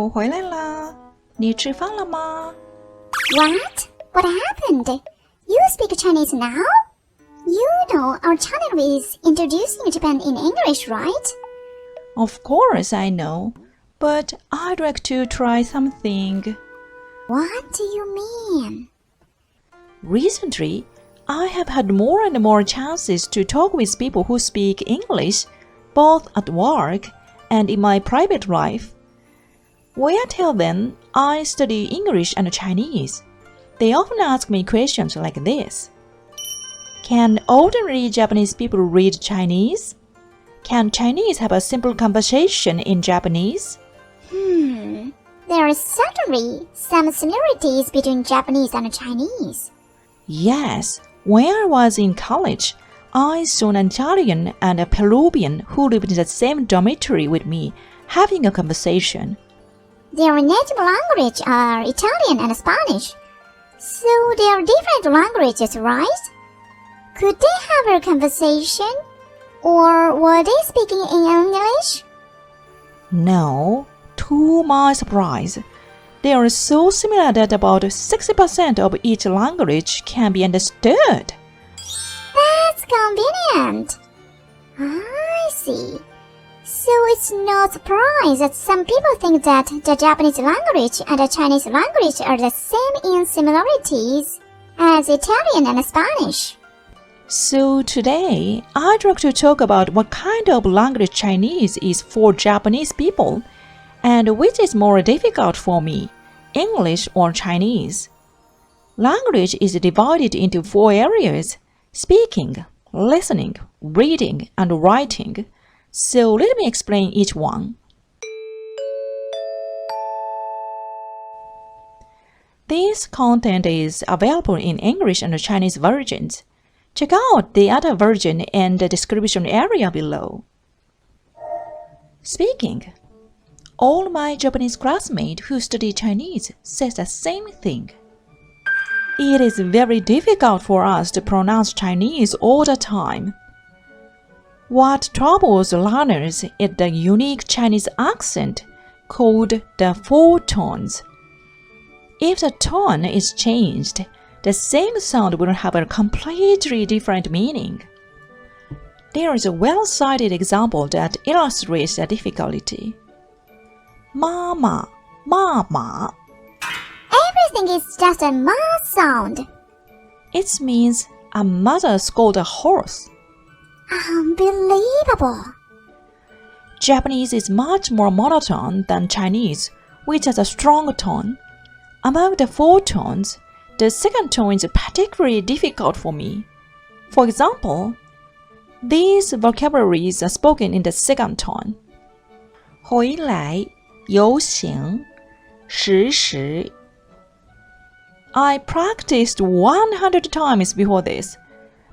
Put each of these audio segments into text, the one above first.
我回来啦，你吃饭了吗？ What? What happened? You speak Chinese now? You know our channel is introducing Japan in English, right? Of course I know, but I'd like to try something. What do you mean? Recently, I have had more and more chances to talk with people who speak English, both at work and in my private life. When I tell them I study English and Chinese, they often ask me questions like this. Can ordinary Japanese people read Chinese? Can Chinese have a simple conversation in Japanese? There are certainly some similarities between Japanese and Chinese. Yes, when I was in college, I saw an Italian and a Peruvian who lived in the same dormitory with me having a conversation. Their native language are Italian and Spanish, so they are different languages, right? Could they have a conversation? Or were they speaking in English? No, to my surprise, they are so similar that about 60% of each language can be understood. That's convenient. I see. So it's no surprise that some people think that the Japanese language and the Chinese language are the same in similarities as Italian and Spanish. So today, I'd like to talk about what kind of language Chinese is for Japanese people and which is more difficult for me, English or Chinese. Language is divided into 4 areas: speaking, listening, reading, and writing. So let me explain each one. This content is available in English and Chinese versions. Check out the other version in the description area below. Speaking. All my Japanese classmates who study Chinese say the same thing. It is very difficult for us to pronounce Chinese all the time. What troubles learners is the unique Chinese accent called the 4 tones. If the tone is changed, the same sound will have a completely different meaning. There is a well-cited example that illustrates the difficulty. Mama, mama. Everything is just a ma sound. It means a mother scolded a horse. Unbelievable. Japanese is much more monotone than Chinese, which has a strong tone. Among the 4 tones, the second tone is particularly difficult for me. For example, these vocabularies are spoken in the second tone. 回来游行时时 I practiced 100 times before this,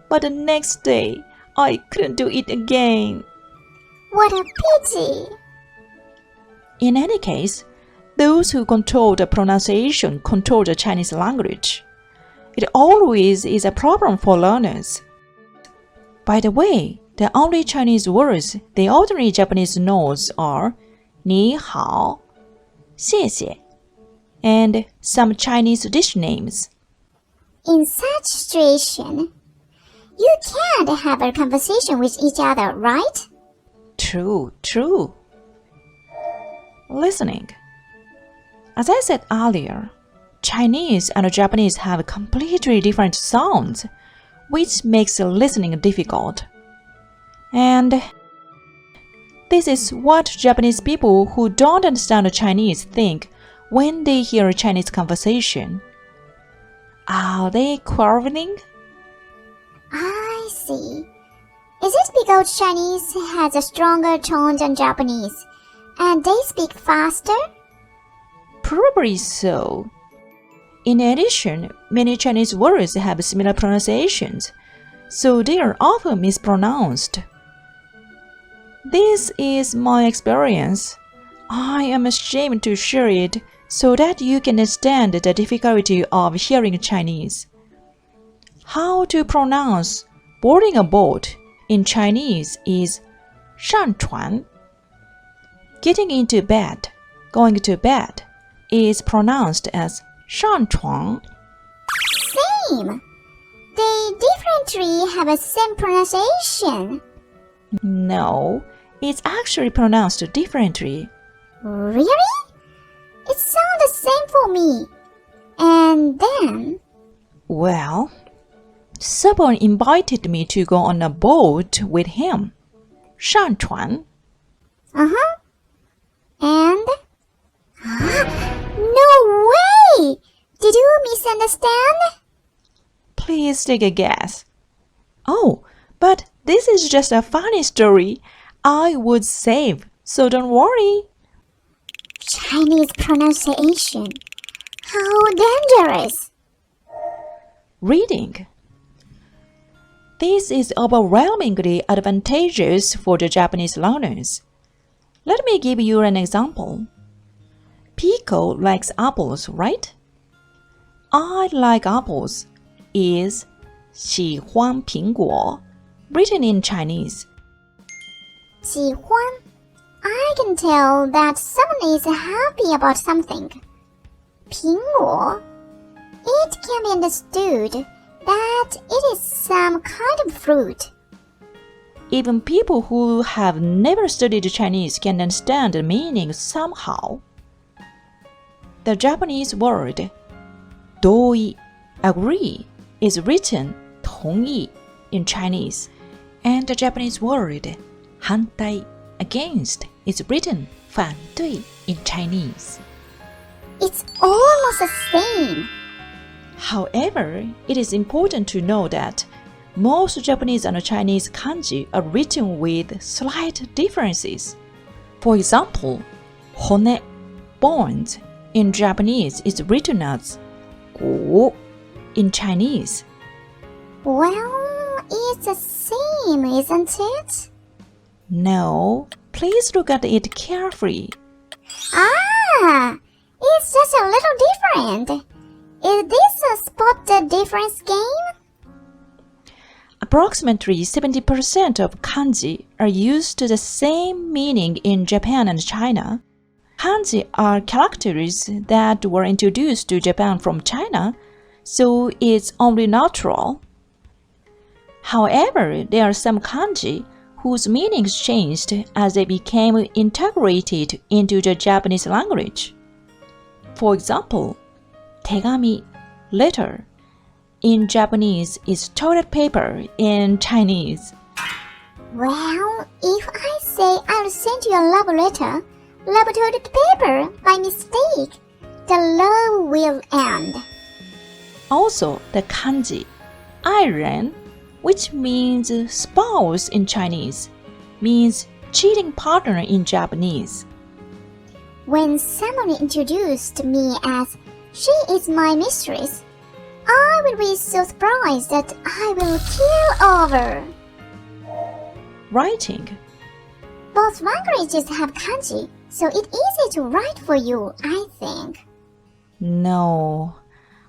but the next day I couldn't do it again. What a pity. In any case, those who control the pronunciation control the Chinese language. It always is a problem for learners. By the way, the only Chinese words the ordinary Japanese knows are 你好, 谢谢, and some Chinese dish names. In such situation, you can't have a conversation with each other, right? True. Listening. As I said earlier, Chinese and Japanese have completely different sounds, which makes listening difficult. And this is what Japanese people who don't understand Chinese think when they hear a Chinese conversation. Are they quarreling? I see. Is it because Chinese has a stronger tone than Japanese, and they speak faster? Probably so. In addition, many Chinese words have similar pronunciations, so they are often mispronounced. This is my experience. I am ashamed to share it so that you can understand the difficulty of hearing Chinese. How to pronounce boarding a boat in Chinese is 上船. Getting into bed, going to bed is pronounced as 上床. Same. They differently have a same pronunciation. No, it's actually pronounced differently. Really? It sounds the same for me. And then... Well, someone invited me to go on a boat with him. 上船. Uh-huh. And? No way! Did you misunderstand? Please take a guess. Oh, but this is just a funny story I would save, so don't worry. Chinese pronunciation. How dangerous. Reading. This is overwhelmingly advantageous for the Japanese learners. Let me give you an example. Piko likes apples, right? I like apples is 喜欢苹果, written in Chinese. 喜欢. I can tell that someone is happy about something. 苹果. It can be understood that it is some kind of fruit. Even people who have never studied Chinese can understand the meaning somehow. The Japanese word 同意, agree, is written 同意 in Chinese, and the Japanese word 反対, against, is written 反对 in Chinese. It's almost the same. However, it is important to know that most Japanese and Chinese kanji are written with slight differences. For example, 骨, bones, in Japanese is written as 骨 in Chinese. Well, it's the same, isn't it? No, please look at it carefully. Ah, it's just a little different. Is this a spot the difference game? Approximately 70% of kanji are used to the same meaning in Japan and China. Kanji are characters that were introduced to Japan from China, so it's only natural. However, there are some kanji whose meanings changed as they became integrated into the Japanese language. For example, 手紙, letter, in Japanese is toilet paper in Chinese. Well, if I say I'll send you a love letter, love toilet paper by mistake, the love will end. Also, the kanji 爱人, which means spouse in Chinese, means cheating partner in Japanese. When someone introduced me as she is my mistress, I will be so surprised that I will keel over. Writing. Both languages have kanji, so it's easy to write for you, I think. No,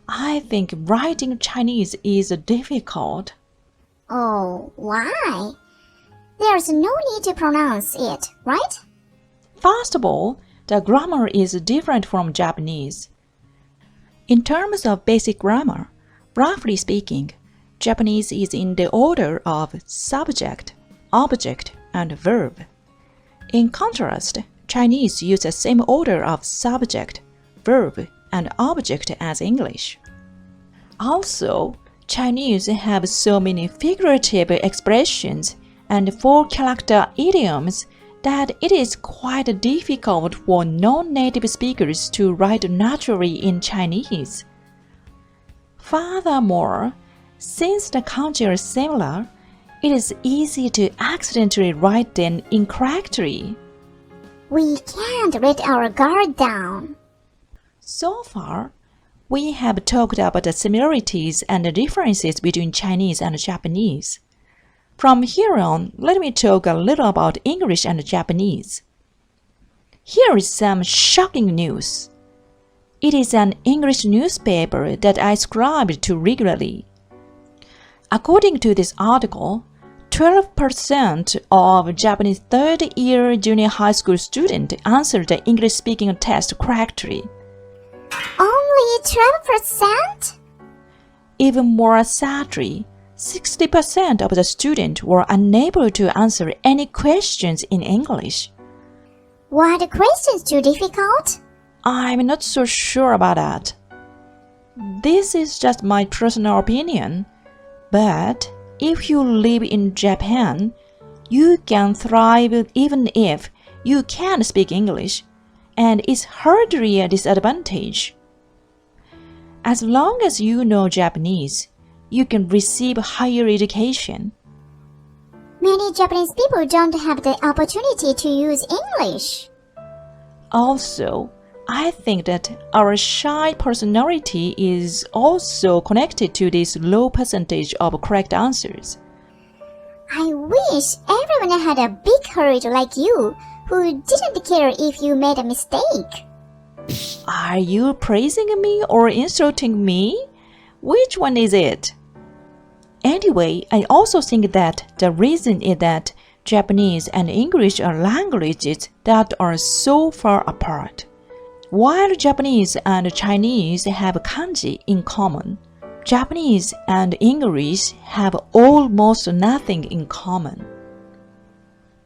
I think writing Chinese is difficult. Oh, why? There's no need to pronounce it, right? First of all, the grammar is different from Japanese. In terms of basic grammar, roughly speaking, Japanese is in the order of subject, object, and verb. In contrast, Chinese use the same order of subject, verb, and object as English. Also, Chinese have so many figurative expressions and four-character idioms that it is quite difficult for non-native speakers to write naturally in Chinese. Furthermore, since the kanji are similar, it is easy to accidentally write them incorrectly. We can't let our guard down. So far, we have talked about the similarities and the differences between Chinese and Japanese. From here on, let me talk a little about English and Japanese. Here is some shocking news. It is an English newspaper that I subscribe to regularly. According to this article, 12% of Japanese third-year junior high school students answered the English speaking test correctly. Only 12%? Even more sadly, 60% of the students were unable to answer any questions in English. Were the questions too difficult? I'm not so sure about that. This is just my personal opinion, but if you live in Japan, you can thrive even if you can't speak English, and it's hardly a disadvantage. As long as you know Japanese, you can receive higher education. Many Japanese people don't have the opportunity to use English. Also, I think that our shy personality is also connected to this low percentage of correct answers. I wish everyone had a big courage like you, who didn't care if you made a mistake. Are you praising me or insulting me? Which one is it? Anyway, I also think that the reason is that Japanese and English are languages that are so far apart. While Japanese and Chinese have kanji in common, Japanese and English have almost nothing in common.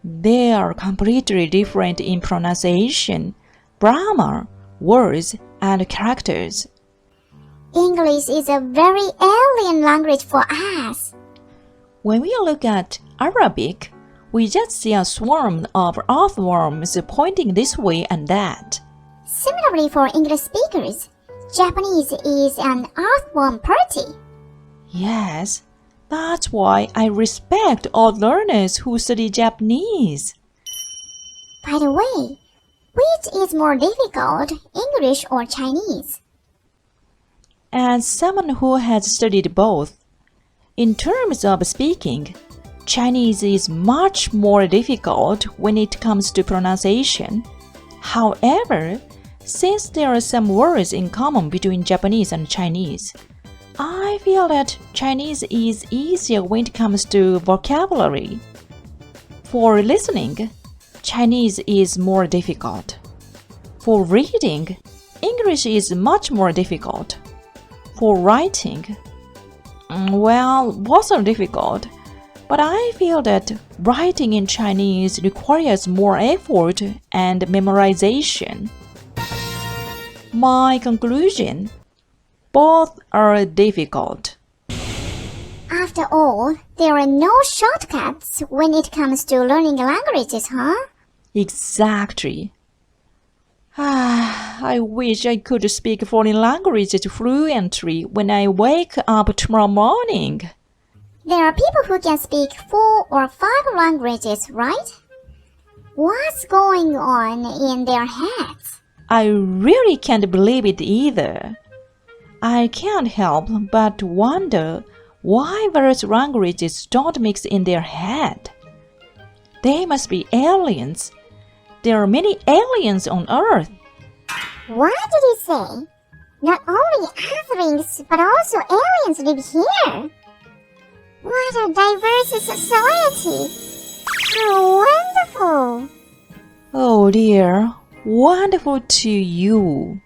They are completely different in pronunciation, grammar, words, and characters. English is a very alien language for us. When we look at Arabic, we just see a swarm of earthworms pointing this way and that. Similarly for English speakers, Japanese is an earthworm party. Yes, that's why I respect all learners who study Japanese. By the way, which is more difficult, English or Chinese? As someone who has studied both, in terms of speaking, Chinese is much more difficult when it comes to pronunciation. However, since there are some words in common between Japanese and Chinese, I feel that Chinese is easier when it comes to vocabulary. For listening, Chinese is more difficult. For reading, English is much more difficult. For writing, well, both are difficult, but I feel that writing in Chinese requires more effort and memorization. My conclusion: both are difficult. After all, there are no shortcuts when it comes to learning languages, huh? Exactly. I wish I could speak foreign languages fluently when I wake up tomorrow morning. There are people who can speak 4 or 5 languages, right? What's going on in their heads? I really can't believe it either. I can't help but wonder why various languages don't mix in their head. They must be aliens. There are many aliens on Earth. What did he say? Not only Earthlings, but also aliens live here. What a diverse society. How wonderful. Oh dear, wonderful to you.